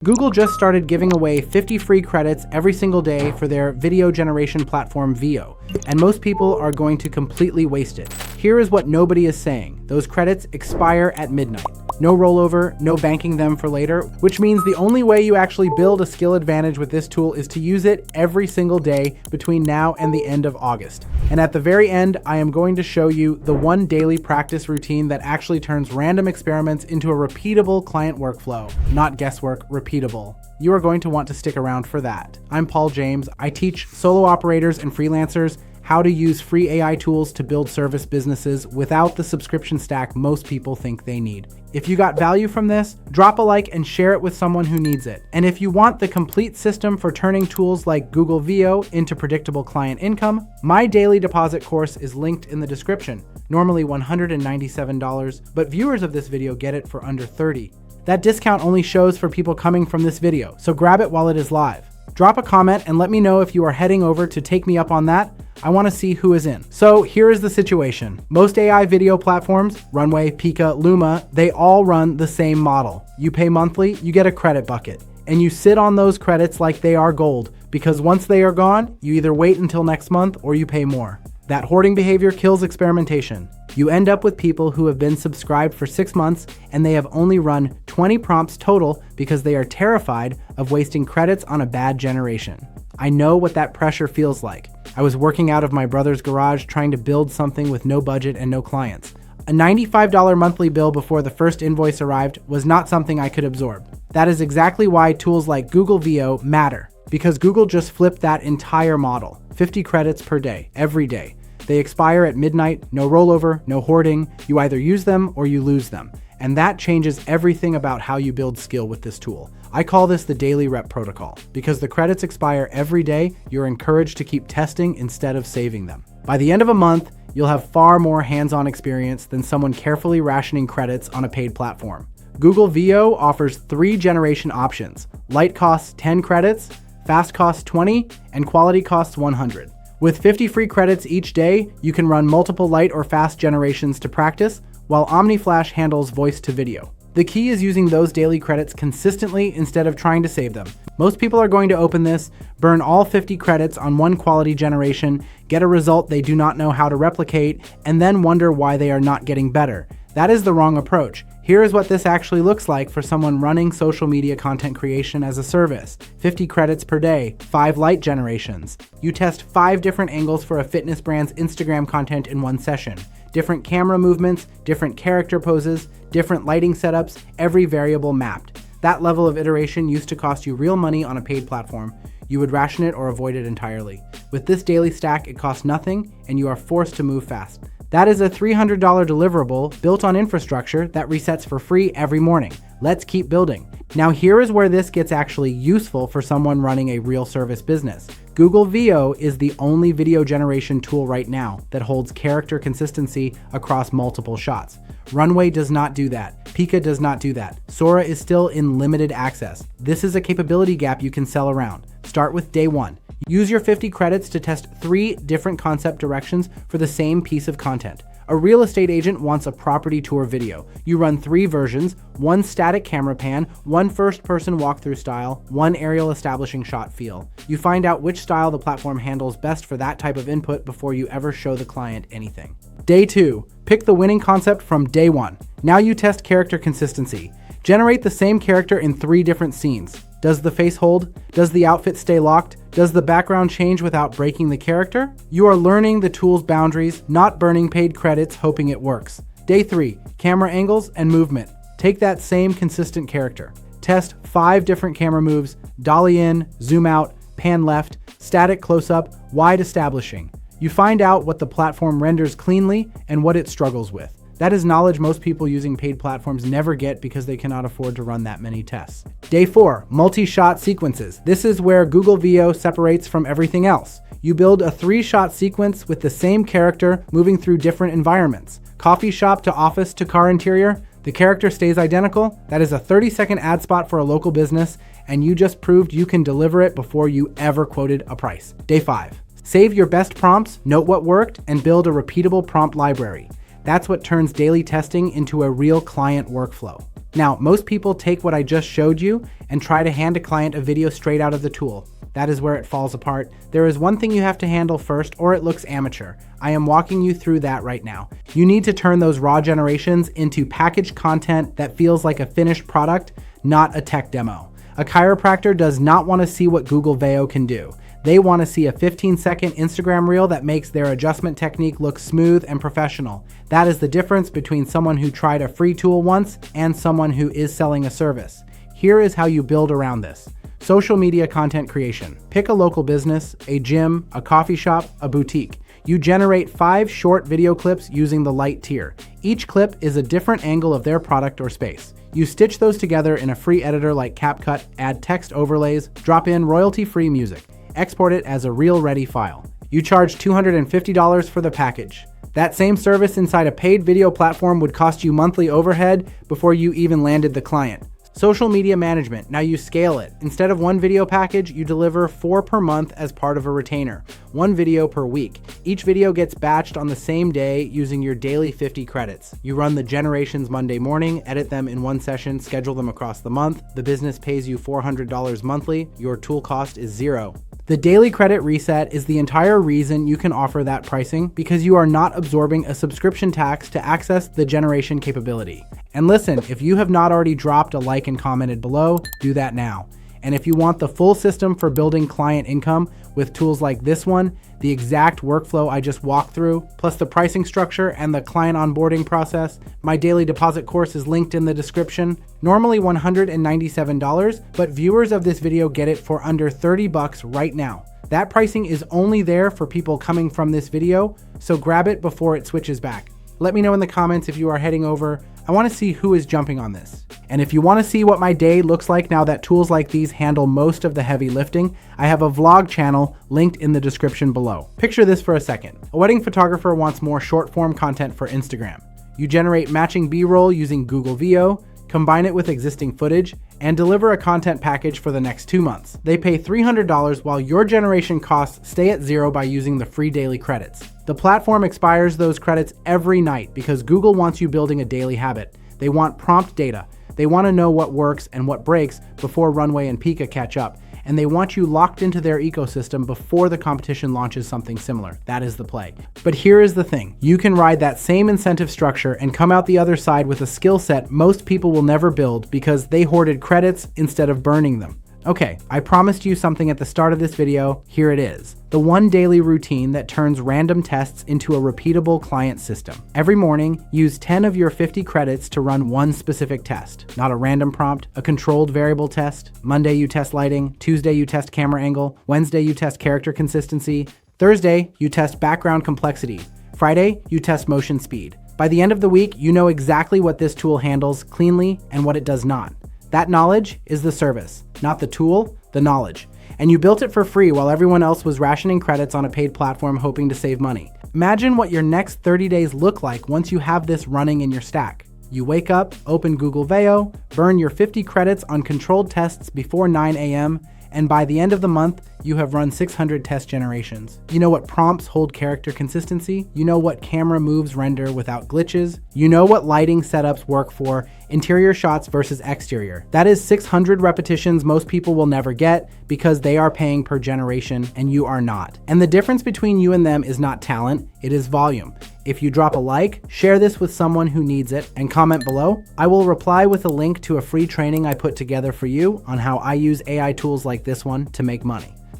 Google just started giving away 50 free credits every single day for their video generation platform Veo, and most people are going to completely waste it. Here is what nobody is saying. Those credits expire at midnight. No rollover, no banking them for later, which means the only way you actually build a skill advantage with this tool is to use it every single day between now and the end of August. And at the very end, I am going to show you the one daily practice routine that actually turns random experiments into a repeatable client workflow. Not guesswork, repeatable. You are going to want to stick around for that. I'm Paul James. I teach solo operators and freelancers how to use free AI tools to build service businesses without the subscription stack most people think they need. If you got value from this, drop a like and share it with someone who needs it. And if you want the complete system for turning tools like Google Veo into predictable client income, my daily deposit course is linked in the description. Normally $197, but viewers of this video get it for under $30. That discount only shows for people coming from this video, so grab it while it is live. Drop a comment and let me know if you are heading over to take me up on that. I want to see who is in. So here is the situation. Most AI video platforms, Runway, Pika, Luma, they all run the same model. You pay monthly, you get a credit bucket, and you sit on those credits like they are gold, because once they are gone, you either wait until next month or you pay more. That hoarding behavior kills experimentation. You end up with people who have been subscribed for 6 months and they have only run 20 prompts total because they are terrified of wasting credits on a bad generation. I know what that pressure feels like. I was working out of my brother's garage trying to build something with no budget and no clients. A $95 monthly bill before the first invoice arrived was not something I could absorb. That is exactly why tools like Google Veo matter, because Google just flipped that entire model. 50 credits per day, every day. They expire at midnight, no rollover, no hoarding. You either use them or you lose them. And that changes everything about how you build skill with this tool. I call this the daily rep protocol. Because the credits expire every day, you're encouraged to keep testing instead of saving them. By the end of a month, you'll have far more hands-on experience than someone carefully rationing credits on a paid platform. Google Veo offers 3 generation options. Light costs 10 credits, fast costs 20, and quality costs 100. With 50 free credits each day, you can run multiple light or fast generations to practice, while OmniFlash handles voice to video. The key is using those daily credits consistently instead of trying to save them. Most people are going to open this, burn all 50 credits on one quality generation, get a result they do not know how to replicate, and then wonder why they are not getting better. That is the wrong approach. Here is what this actually looks like for someone running social media content creation as a service. 50 credits per day, 5 light generations. You test 5 different angles for a fitness brand's Instagram content in one session. Different camera movements, different character poses, different lighting setups, every variable mapped. That level of iteration used to cost you real money on a paid platform. You would ration it or avoid it entirely. With this daily stack, it costs nothing and you are forced to move fast. That is a $300 deliverable built on infrastructure that resets for free every morning. Let's keep building. Now here is where this gets actually useful for someone running a real service business. Google Veo is the only video generation tool right now that holds character consistency across multiple shots. Runway does not do that. Pika does not do that. Sora is still in limited access. This is a capability gap you can sell around. Start with day 1. Use your 50 credits to test 3 different concept directions for the same piece of content. A real estate agent wants a property tour video. You run 3 versions, 1 static camera pan, 1 first-person walkthrough style, 1 aerial establishing shot feel. You find out which style the platform handles best for that type of input before you ever show the client anything. Day 2. Pick the winning concept from day 1. Now you test character consistency. Generate the same character in 3 different scenes. Does the face hold? Does the outfit stay locked? Does the background change without breaking the character? You are learning the tool's boundaries, not burning paid credits hoping it works. Day 3, camera angles and movement. Take that same consistent character. Test 5 different camera moves, dolly in, zoom out, pan left, static close-up, wide establishing. You find out what the platform renders cleanly and what it struggles with. That is knowledge most people using paid platforms never get because they cannot afford to run that many tests. Day 4, multi-shot sequences. This is where Google Veo separates from everything else. You build a 3-shot sequence with the same character moving through different environments. Coffee shop to office to car interior. The character stays identical. That is a 30-second ad spot for a local business, and you just proved you can deliver it before you ever quoted a price. Day 5, save your best prompts, note what worked, and build a repeatable prompt library. That's what turns daily testing into a real client workflow. Now, most people take what I just showed you and try to hand a client a video straight out of the tool. That is where it falls apart. There is one thing you have to handle first, or it looks amateur. I am walking you through that right now. You need to turn those raw generations into packaged content that feels like a finished product, not a tech demo. A chiropractor does not want to see what Google Veo can do. They want to see a 15-second Instagram reel that makes their adjustment technique look smooth and professional. That is the difference between someone who tried a free tool once and someone who is selling a service. Here is how you build around this. Social media content creation. Pick a local business, a gym, a coffee shop, a boutique. You generate 5 short video clips using the light tier. Each clip is a different angle of their product or space. You stitch those together in a free editor like CapCut, add text overlays, drop in royalty-free music. Export it as a reel-ready file. You charge $250 for the package. That same service inside a paid video platform would cost you monthly overhead before you even landed the client. Social media management. Now you scale it. Instead of 1 video package, you deliver 4 per month as part of a retainer. 1 video per week. Each video gets batched on the same day using your daily 50 credits. You run the generations Monday morning, edit them in 1 session, schedule them across the month. The business pays you $400 monthly. Your tool cost is $0. The daily credit reset is the entire reason you can offer that pricing, because you are not absorbing a subscription tax to access the generation capability. And listen, if you have not already dropped a like and commented below, do that now. And if you want the full system for building client income with tools like this one, the exact workflow I just walked through, plus the pricing structure and the client onboarding process, my daily deposit course is linked in the description. Normally $197, but viewers of this video get it for under $30 right now. That pricing is only there for people coming from this video, so grab it before it switches back. Let me know in the comments if you are heading over. I want to see who is jumping on this. And if you want to see what my day looks like now that tools like these handle most of the heavy lifting, I have a vlog channel linked in the description below. Picture this for a second. A wedding photographer wants more short form content for Instagram. You generate matching B-roll using Google Veo, combine it with existing footage, and deliver a content package for the next 2 months. They pay $300 while your generation costs stay at $0 by using the free daily credits. The platform expires those credits every night because Google wants you building a daily habit. They want prompt data. They want to know what works and what breaks before Runway and Pika catch up. And they want you locked into their ecosystem before the competition launches something similar. That is the play. But here is the thing. You can ride that same incentive structure and come out the other side with a skill set most people will never build because they hoarded credits instead of burning them. Okay, I promised you something at the start of this video. Here it is. The one daily routine that turns random tests into a repeatable client system. Every morning, use 10 of your 50 credits to run one specific test. Not a random prompt, a controlled variable test. Monday you test lighting, Tuesday you test camera angle, Wednesday you test character consistency, Thursday you test background complexity, Friday you test motion speed. By the end of the week, you know exactly what this tool handles cleanly and what it does not. That knowledge is the service, not the tool, the knowledge. And you built it for free while everyone else was rationing credits on a paid platform hoping to save money. Imagine what your next 30 days look like once you have this running in your stack. You wake up, open Google Veo, burn your 50 credits on controlled tests before 9 a.m., and by the end of the month, you have run 600 test generations. You know what prompts hold character consistency. You know what camera moves render without glitches. You know what lighting setups work for interior shots versus exterior. That is 600 repetitions most people will never get because they are paying per generation and you are not. And the difference between you and them is not talent, it is volume. If you drop a like, share this with someone who needs it, and comment below, I will reply with a link to a free training I put together for you on how I use AI tools like this one to make money.